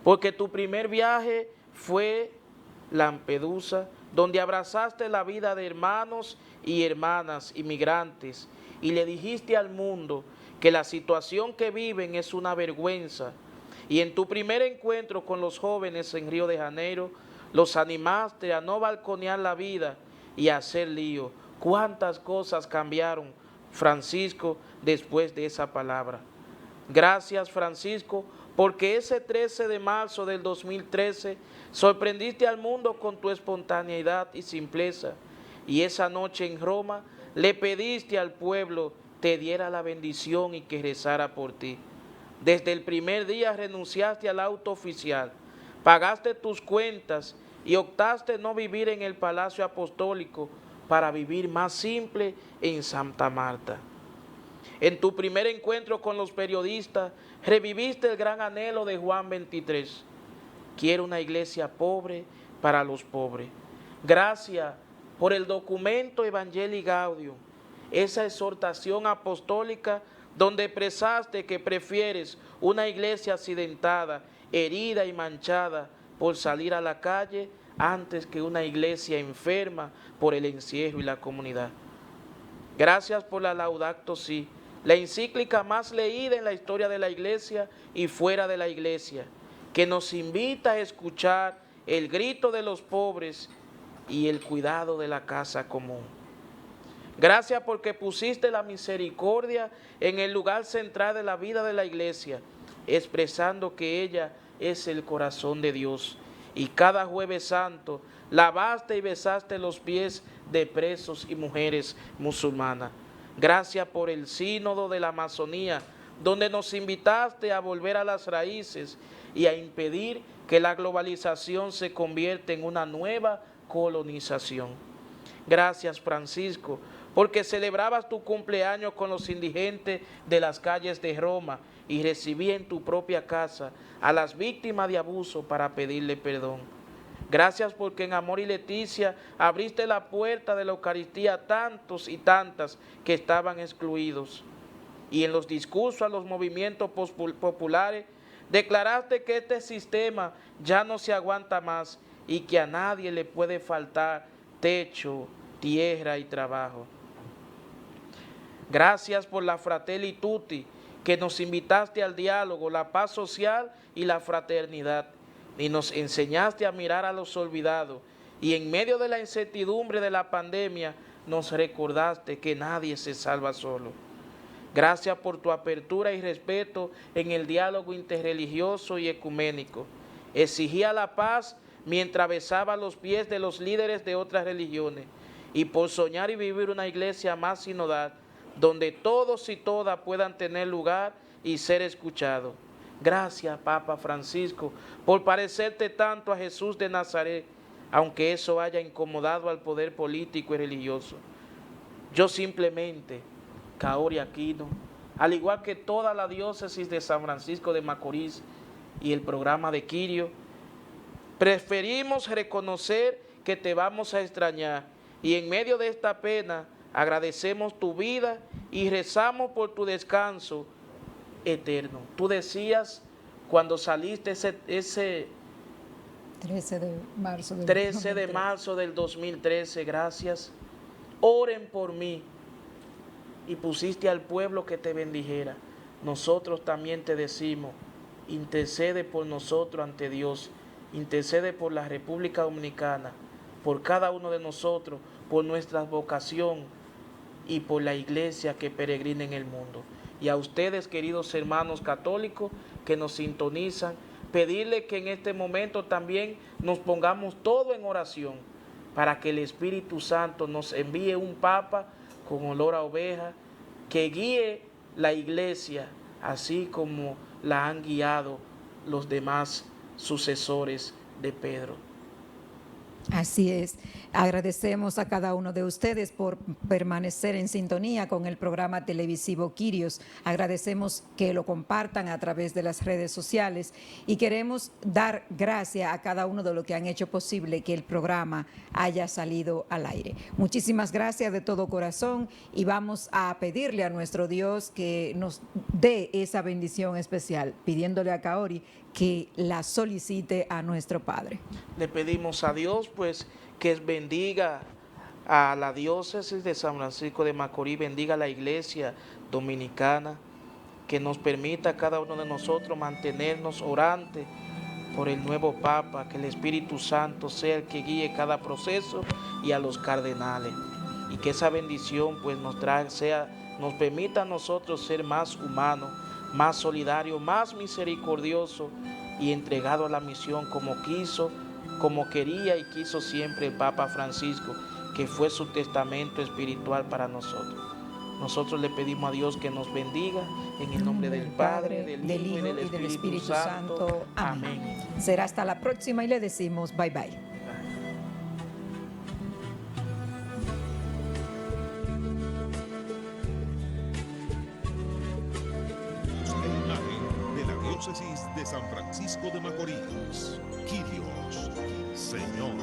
Speaker 3: porque tu primer viaje fue Lampedusa, donde abrazaste la vida de hermanos y hermanas inmigrantes y le dijiste al mundo que la situación que viven es una vergüenza. Y en tu primer encuentro con los jóvenes en Río de Janeiro, los animaste a no balconear la vida y a hacer lío. ¿Cuántas cosas cambiaron, Francisco, después de esa palabra? Gracias, Francisco, porque ese 13 de marzo del 2013 sorprendiste al mundo con tu espontaneidad y simpleza, y esa noche en Roma le pediste al pueblo te diera la bendición y que rezara por ti. Desde el primer día renunciaste al auto oficial, pagaste tus cuentas y optaste no vivir en el Palacio Apostólico para vivir más simple en Santa Marta. En tu primer encuentro con los periodistas, reviviste el gran anhelo de Juan 23. Quiero una iglesia pobre para los pobres. Gracias por el documento Evangelii Gaudium, esa exhortación apostólica donde expresaste que prefieres una iglesia accidentada, herida y manchada por salir a la calle antes que una iglesia enferma por el encierro y la comunidad. Gracias por la Laudato Si, la encíclica más leída en la historia de la Iglesia y fuera de la Iglesia, que nos invita a escuchar el grito de los pobres y el cuidado de la casa común. Gracias porque pusiste la misericordia en el lugar central de la vida de la Iglesia, expresando que ella es el corazón de Dios. Y cada Jueves Santo lavaste y besaste los pies de presos y mujeres musulmanas. Gracias por el sínodo de la Amazonía, donde nos invitaste a volver a las raíces y a impedir que la globalización se convierta en una nueva colonización. Gracias, Francisco, porque celebrabas tu cumpleaños con los indigentes de las calles de Roma y recibí en tu propia casa a las víctimas de abuso para pedirle perdón. Gracias porque en Amor y Leticia abriste la puerta de la Eucaristía a tantos y tantas que estaban excluidos. Y en los discursos a los movimientos populares declaraste que este sistema ya no se aguanta más y que a nadie le puede faltar techo, tierra y trabajo. Gracias por la Fratelli Tutti, que nos invitaste al diálogo, la paz social y la fraternidad, y nos enseñaste a mirar a los olvidados, y en medio de la incertidumbre de la pandemia nos recordaste que nadie se salva solo. Gracias por tu apertura y respeto en el diálogo interreligioso y ecuménico. Exigía la paz mientras besaba los pies de los líderes de otras religiones, y por soñar y vivir una iglesia más sinodal, donde todos y todas puedan tener lugar y ser escuchados. Gracias, Papa Francisco, por parecerte tanto a Jesús de Nazaret, aunque eso haya incomodado al poder político y religioso. Yo simplemente, Kaori Aquino, al igual que toda la diócesis de San Francisco de Macorís y el programa de Quirio, preferimos reconocer que te vamos a extrañar, y en medio de esta pena agradecemos tu vida y rezamos por tu descanso eterno. Tú decías cuando saliste ese
Speaker 2: 13 de marzo del
Speaker 3: 2013, gracias. Oren por mí. Y pusiste al pueblo que te bendijera. Nosotros también te decimos, intercede por nosotros ante Dios, intercede por la República Dominicana, por cada uno de nosotros, por nuestra vocación y por la iglesia que peregrina en el mundo. Y a ustedes, queridos hermanos católicos que nos sintonizan, pedirle que en este momento también nos pongamos todo en oración para que el Espíritu Santo nos envíe un Papa con olor a oveja que guíe la iglesia así como la han guiado los demás sucesores de Pedro.
Speaker 2: Así es. Agradecemos a cada uno de ustedes por permanecer en sintonía con el programa televisivo Quirios. Agradecemos que lo compartan a través de las redes sociales y queremos dar gracias a cada uno de los que han hecho posible que el programa haya salido al aire. Muchísimas gracias de todo corazón y vamos a pedirle a nuestro Dios que nos dé esa bendición especial, pidiéndole a Kaori que la solicite a nuestro Padre.
Speaker 3: Le pedimos a Dios pues que bendiga a la diócesis de San Francisco de Macorís, bendiga a la iglesia dominicana, que nos permita a cada uno de nosotros mantenernos orantes por el nuevo Papa, que el Espíritu Santo sea el que guíe cada proceso y a los cardenales, y que esa bendición pues nos permita a nosotros ser más humanos, más solidario, más misericordioso y entregado a la misión como quería y quiso siempre el Papa Francisco, que fue su testamento espiritual para nosotros. Nosotros le pedimos a Dios que nos bendiga en el nombre del Padre, del Hijo y del Espíritu Santo. Amén.
Speaker 2: Será hasta la próxima y le decimos bye bye.
Speaker 1: Diócesis de San Francisco de Macorís. Quirios, Señor.